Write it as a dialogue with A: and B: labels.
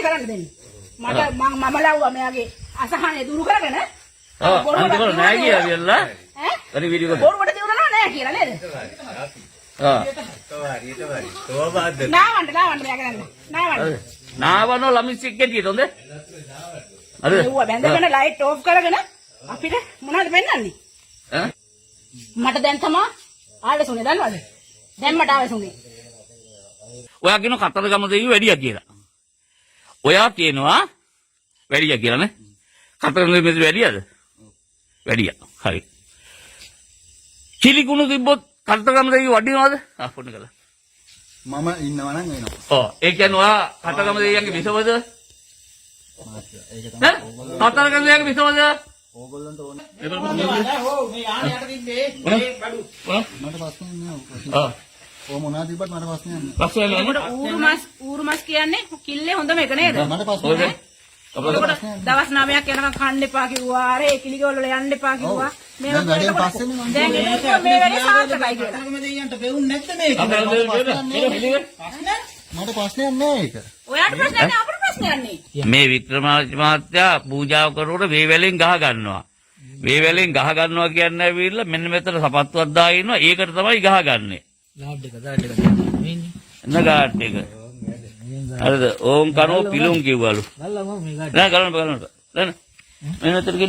A: කරන්න දෙන්නේ. මම ලව්වා මෙයාගේ අසහනය දුරු කරගෙන.
B: අන්තිමට නෑ කියලා කියලා. අර වීඩියෝ එක.
A: බොරුවට දිනුනා නෑ කියලා නේද? නාවන්න මෙයා කරන්නේ. නාවන්න.
B: නාවනෝ ළමිස්සෙක් ගෙඩියට හොඳ. හරිද?
A: ඒව බැඳගෙන ලයිට් ඕෆ් කරගෙන අපිට මොනවද පෙන්වන්නේ? මට දැන් තමයි ආලසුනේ දන්නවද? දැන් මට ආලසුනේ.
B: ඔයා කියන කතරගම දෙවියෝ වැඩියා කියලා. ඔයා කියනවා වැඩියා කියලා නේ. කතරගම දෙවියෝ වැඩියාද? වැඩියා. හරි. කිලිකුණු තිබ්බොත් කතරගම දෙවියෝ වඩිනවද? ෆෝන් කළා.
C: මම ඉන්නවා නම් වෙනවා.
B: ඔව්. ඒ කියන්නේ ඔයා කතරගම දෙවියන්ගේ විසවද? ඈ? කතරගම දෙවියන්ගේ විසවද?
C: ඕගොල්ලන්ට ඕනේ.
A: ඔව් මේ යානේ යට තිබ්බේ මේ බඩු.
C: මට ප්‍රශ්නයක් නෑ. ඔය මොනවද තිබ්බත් මට ප්‍රශ්නයක් නෑ.
B: ප්‍රශ්නයක් නෑ.
A: ඌරු මස් කියන්නේ කිල්ලේ හොඳම එක නේද?
C: මට ප්‍රශ්නයක් නෑ.
A: දවස් 9ක් යනකම් කන්න එපා කිව්වා. අර ඒ කිලිගෝල වල යන්න එපා කිව්වා.
C: දැන් වැඩේ පස්සේනේ මම.
A: දැන් මේ වැඩේ සාර්ථකයි කියලා.
D: කතරගම දෙයියන්ට පෙවුන්නේ නැද්ද මේක?
C: මට ප්‍රශ්නයක් නෑ ඒක.
A: ඔයාට ප්‍රශ්නයක් නෑ අපිට ප්‍රශ්නයක් නේ.
B: මේ වික්‍රමාදිත්‍ය මහත්තයා පූජාව කරනකොට වේවැලෙන් ගහ ගන්නවා. වේවැලෙන් ගහ ගන්නවා කියන්නේ ඇවිල්ලා මෙන්න මෙතන සපත්තුවක් දාගෙන ඉන්නවා. ඒකට තමයි ගහ ගන්නෙ.
D: ගාඩ් එක වෙන්නේ.
B: නගාට් එක. හරිද? ඕම් කනෝ පිලුම් කිව්වලු.
D: ගල්ලා මම මේ ගාඩ්.
B: නෑ ගලන්න. දැන් මෙන්න මෙතන